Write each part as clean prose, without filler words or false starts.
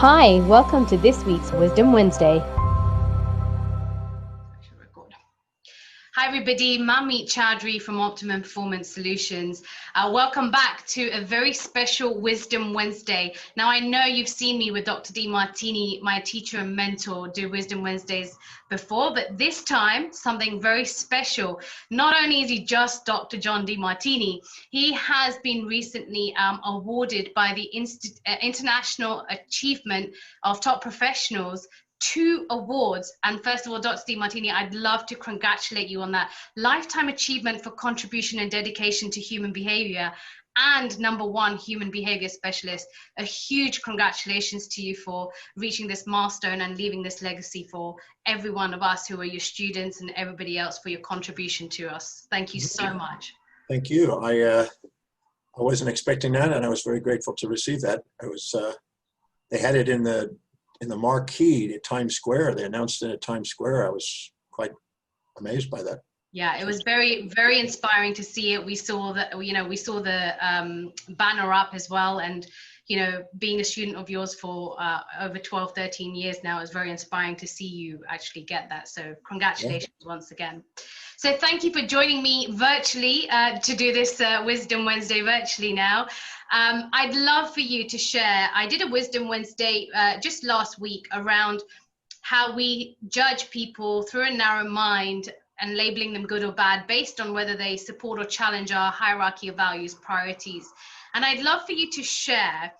Hi, welcome to this week's Wisdom Wednesday. Hi everybody, Mamit Chowdhury from Optimum Performance Solutions. Welcome back to a very special Wisdom Wednesday. Now I know you've seen me with Dr. Demartini, my teacher and mentor, do Wisdom Wednesdays before, but this time something very special. Not only is he just Dr. John Demartini, he has been recently awarded by the International Achievement of Top Professionals 2 awards. And first of all, Dr. Demartini, I'd love to congratulate you on that. Lifetime Achievement for Contribution and Dedication to Human Behaviour and #1 Human Behaviour Specialist. A huge congratulations to you for reaching this milestone and leaving this legacy for every one of us who are your students and everybody else for your contribution to us. Thank you so much. Thank you. I wasn't expecting that, and I was very grateful to receive that. I was they had it in the marquee at Times Square. They announced it at Times Square. I was quite amazed by that. Yeah, it was very, very inspiring to see it. We saw that, we saw the banner up as well. And, being a student of yours for over 12, 13 years now, is very inspiring to see you actually get that. So congratulations once again. So thank you for joining me virtually to do this Wisdom Wednesday virtually now. I'd love for you to share. I did a Wisdom Wednesday just last week around how we judge people through a narrow mind and labeling them good or bad based on whether they support or challenge our hierarchy of values, priorities. And I'd love for you to share,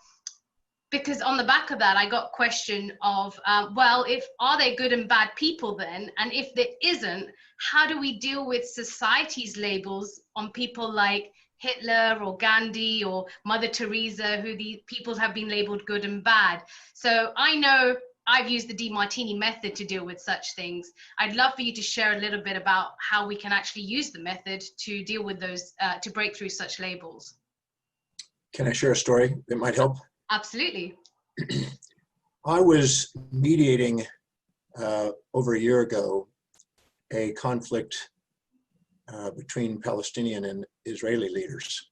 because on the back of that, I got a question of, are they good and bad people then? And if there isn't, how do we deal with society's labels on people like Hitler or Gandhi or Mother Teresa, who these people have been labeled good and bad? So I know I've used the Demartini method to deal with such things. I'd love for you to share a little bit about how we can actually use the method to deal with those, to break through such labels. Can I share a story that might help? Absolutely. I was mediating over a year ago a conflict between Palestinian and Israeli leaders.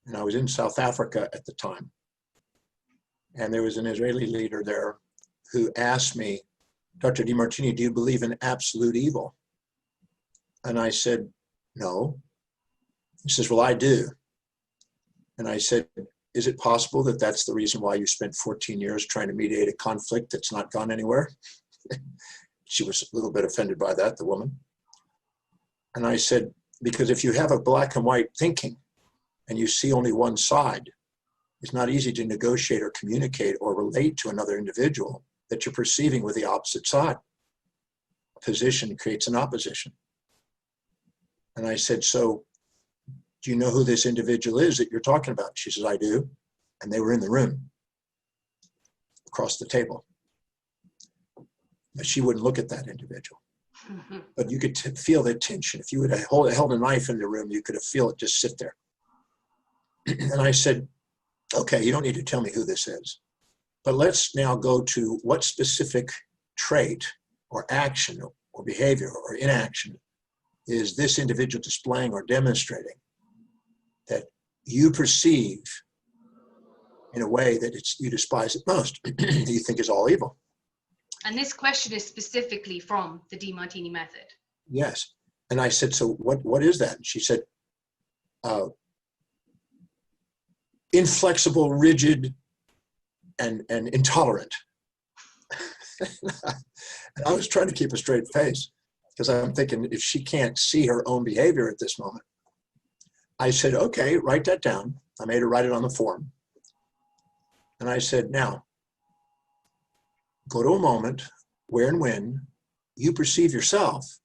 And I was in South Africa at the time. And there was an Israeli leader there who asked me, Dr. Demartini, do you believe in absolute evil? And I said, no. He says, well, I do. And I said, is it possible that that's the reason why you spent 14 years trying to mediate a conflict that's not gone anywhere? She was a little bit offended by that, the woman. And I said, because if you have a black and white thinking and you see only one side, it's not easy to negotiate or communicate or relate to another individual that you're perceiving with the opposite side. Position creates an opposition. And I said, so do you know who this individual is that you're talking about? She says, I do. And they were in the room across the table. But she wouldn't look at that individual. Mm-hmm. But you could feel the tension. If you would have held a knife in the room, you could have feel it just sit there. And I said, okay, you don't need to tell me who this is, but let's now go to what specific trait or action or behavior or inaction is this individual displaying or demonstrating that you perceive in a way that you despise it most, that you think is all evil. And this question is specifically from the Demartini method. Yes. And I said, so what is that? And she said, inflexible, rigid, and intolerant. And I was trying to keep a straight face because I'm thinking if she can't see her own behavior at this moment. I said, okay, write that down. I made her write it on the form. And I said, now, go to a moment where and when you perceive yourself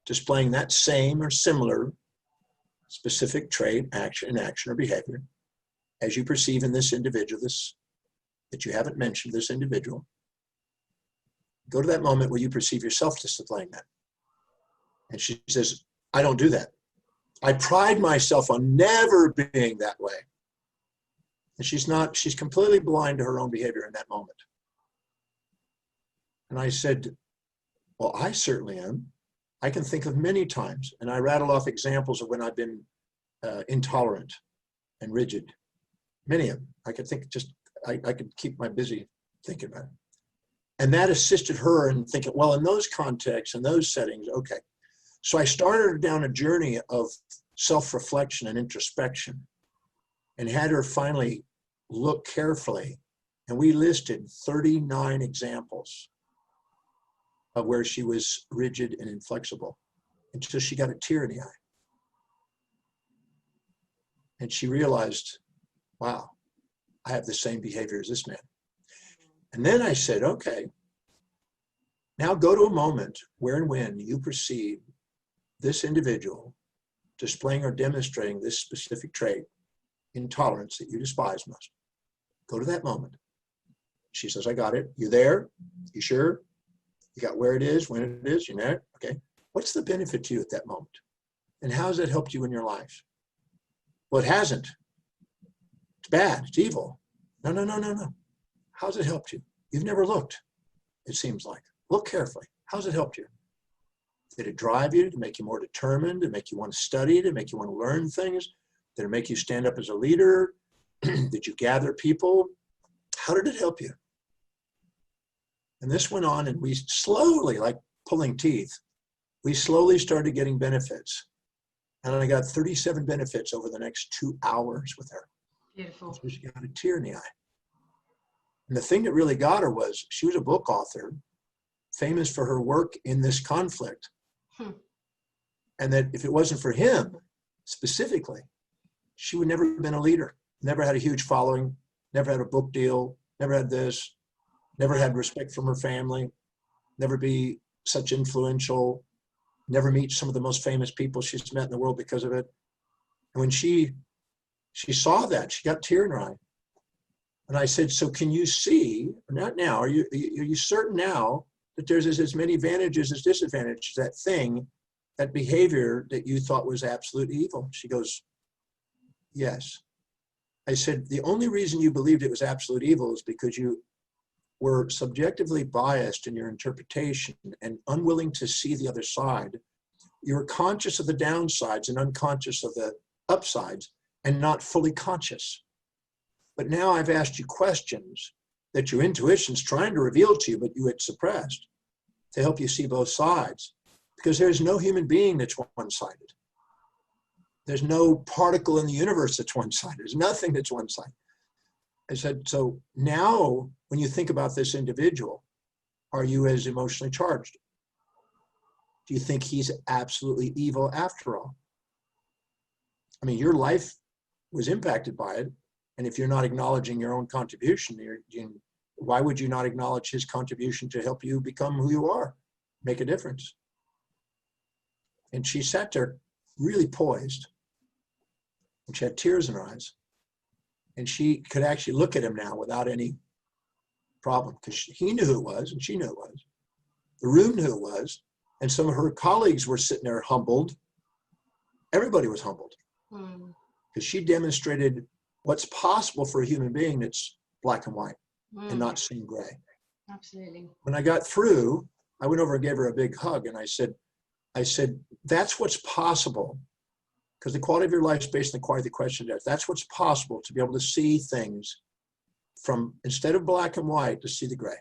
displaying that same or similar specific trait, action, or behavior as you perceive in this individual, that you haven't mentioned, this individual. Go to that moment where you perceive yourself displaying that. And she says, I don't do that. I pride myself on never being that way. And she's completely blind to her own behavior in that moment. And I said, well, I certainly am. I can think of many times, and I rattle off examples of when I've been intolerant and rigid. Many of them. I could think I could keep my busy thinking about it. And that assisted her in thinking, well, in those contexts and those settings, okay. So I started down a journey of self-reflection and introspection and had her finally look carefully. And we listed 39 examples of where she was rigid and inflexible until she got a tear in the eye. And she realized, wow, I have the same behavior as this man. And then I said, okay, now go to a moment where and when you perceive this individual displaying or demonstrating this specific trait, intolerance that you despise most. Go to that moment. She says, I got it. You there? You sure? You got where it is, when it is, you know? Okay. What's the benefit to you at that moment? And how has that helped you in your life? Well, it hasn't. It's bad. It's evil. No. How's it helped you? You've never looked, it seems like. Look carefully. How's it helped you? Did it drive you to make you more determined, to make you want to study, to make you want to learn things? Did it make you stand up as a leader? Did you gather people? How did it help you? And this went on, and we slowly, like pulling teeth, we slowly started getting benefits. And I got 37 benefits over the next 2 hours with her. Beautiful. So she got a tear in the eye. And the thing that really got her was she was a book author, famous for her work in this conflict. And that if it wasn't for him specifically, she would never have been a leader, never had a huge following, never had a book deal, never had this, never had respect from her family, never be such influential, never meet some of the most famous people she's met in the world because of it. And when she saw that, she got a tear in her eye. And I said, so can you see, not now, are you certain now that there's as many advantages as disadvantages, that thing, that behavior that you thought was absolute evil? She goes, yes. I said, the only reason you believed it was absolute evil is because you were subjectively biased in your interpretation and unwilling to see the other side. You were conscious of the downsides and unconscious of the upsides and not fully conscious. But now I've asked you questions that your intuition's trying to reveal to you, but you had suppressed, to help you see both sides. Because there's no human being that's one-sided. There's no particle in the universe that's one-sided. There's nothing that's one-sided. I said, so now when you think about this individual, are you as emotionally charged? Do you think he's absolutely evil after all? I mean, your life was impacted by it. And if you're not acknowledging your own contribution, why would you not acknowledge his contribution to help you become who you are, make a difference? And she sat there really poised, and she had tears in her eyes. And she could actually look at him now without any problem, because he knew who it was, and she knew who it was. The room knew who it was, and some of her colleagues were sitting there humbled. Everybody was humbled, because she demonstrated what's possible for a human being that's black and white and not seeing gray. Absolutely. When I got through, I went over and gave her a big hug, and I said, that's what's possible, because the quality of your life is based on the quality of the question. That's what's possible, to be able to see things from, instead of black and white, to see the gray.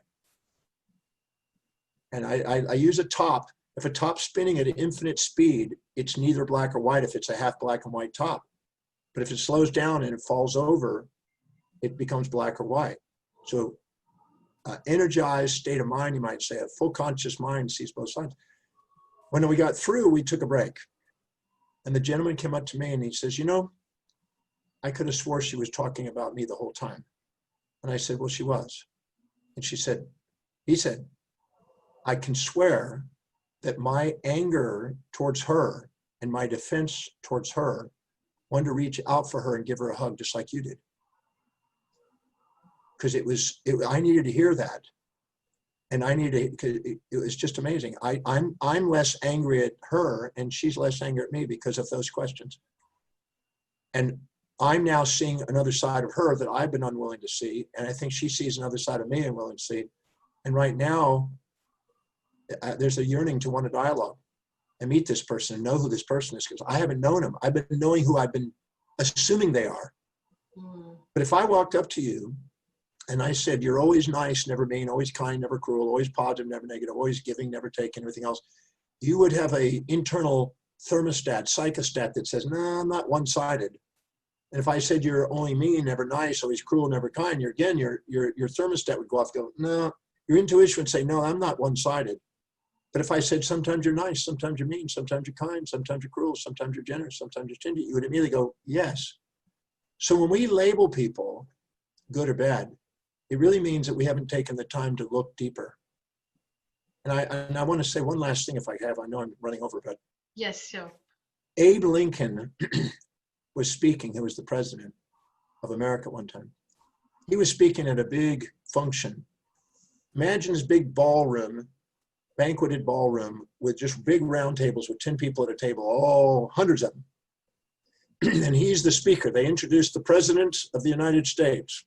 And I use a top. If a top's spinning at an infinite speed, it's neither black or white if it's a half black and white top. But if it slows down and it falls over, it becomes black or white. So energized state of mind, you might say, a full conscious mind sees both sides. When we got through, we took a break. And the gentleman came up to me and he says, I could have swore she was talking about me the whole time. And I said, well, she was. And he said, I can swear that my anger towards her and my defense towards her wanted to reach out for her and give her a hug, just like you did. Because I needed to hear that. And because it was just amazing. I'm less angry at her and she's less angry at me because of those questions. And I'm now seeing another side of her that I've been unwilling to see. And I think she sees another side of me and willing to see. And right now, there's a yearning to want a dialogue and meet this person and know who this person is, because I haven't known him. I've been knowing who I've been assuming they are. But if I walked up to you and I said, you're always nice, never mean, always kind, never cruel, always positive, never negative, always giving, never taking, everything else, you would have a internal thermostat, psychostat that says, no, I'm not one-sided. And if I said you're only mean, never nice, always cruel, never kind, your thermostat would go off, go, no, your intuition would say, no, I'm not one-sided. But if I said, sometimes you're nice, sometimes you're mean, sometimes you're kind, sometimes you're cruel, sometimes you're generous, sometimes you're stingy, you would immediately go, yes. So when we label people good or bad, it really means that we haven't taken the time to look deeper. And I want to say one last thing if I have. I know I'm running over, but yes, sure. Abe Lincoln was speaking. He was the president of America one time. He was speaking at a big function. Imagine this big ballroom, banqueted ballroom with just big round tables with 10 people at a table, all hundreds of them. And he's the speaker. They introduced the President of the United States.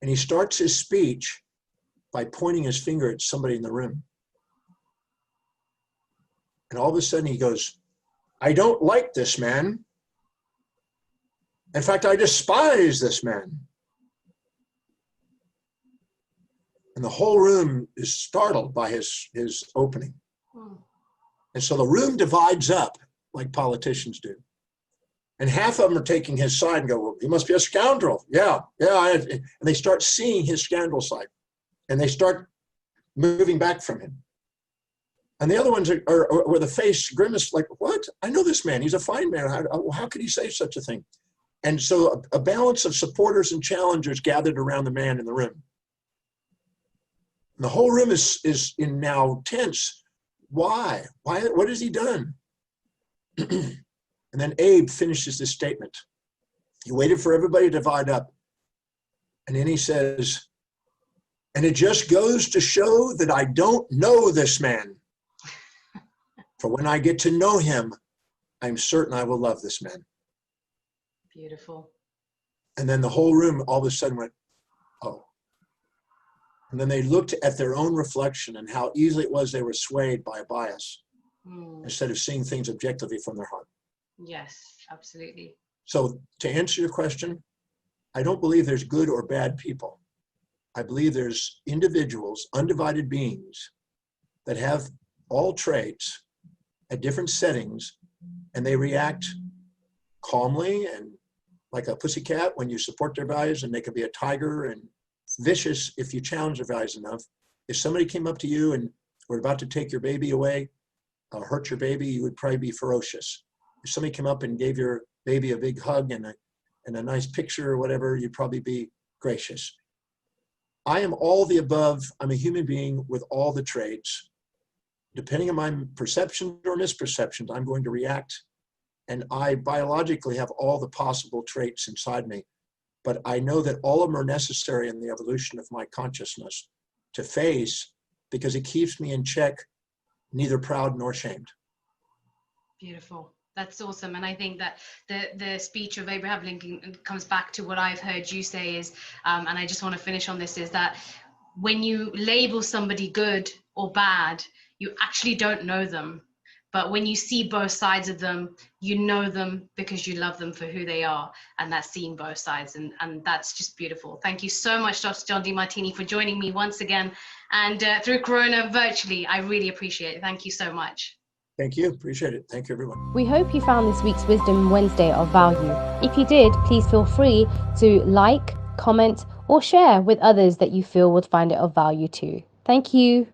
And he starts his speech by pointing his finger at somebody in the room. And all of a sudden he goes, I don't like this man. In fact, I despise this man. And the whole room is startled by his opening. And so the room divides up like politicians do. And half of them are taking his side and go, well, he must be a scoundrel. Yeah. And they start seeing his scoundrel side. And they start moving back from him. And the other ones are with a face grimace like, what? I know this man. He's a fine man. How could he say such a thing? And so a balance of supporters and challengers gathered around the man in the room. And the whole room is in now tense. Why? What has he done? And then Abe finishes this statement. He waited for everybody to divide up. And then he says, and it just goes to show that I don't know this man. For when I get to know him, I'm certain I will love this man. Beautiful. And then the whole room all of a sudden went, oh. And then they looked at their own reflection and how easily it was they were swayed by a bias instead of seeing things objectively from their heart. Yes, absolutely. So to answer your question, I don't believe there's good or bad people. I believe there's individuals, undivided beings that have all traits at different settings, and they react calmly and like a pussycat when you support their values, and they can be a tiger and vicious if you challenge their values enough. If somebody came up to you and were about to take your baby away, hurt your baby, you would probably be ferocious. If somebody came up and gave your baby a big hug and a nice picture or whatever, you'd probably be gracious. I am all the above. I'm a human being with all the traits. Depending on my perceptions or misperceptions, I'm going to react. And I biologically have all the possible traits inside me. But I know that all of them are necessary in the evolution of my consciousness to face, because it keeps me in check, neither proud nor shamed. Beautiful. That's awesome. And I think that the speech of Abraham Lincoln comes back to what I've heard you say is, and I just want to finish on this, is that when you label somebody good or bad, you actually don't know them. But when you see both sides of them, you know them because you love them for who they are. And that's seeing both sides. And that's just beautiful. Thank you so much, Dr. John Demartini, for joining me once again. And through Corona virtually, I really appreciate it. Thank you so much. Thank you. Appreciate it. Thank you, everyone. We hope you found this week's Wisdom Wednesday of value. If you did, please feel free to like, comment, or share with others that you feel would find it of value too. Thank you.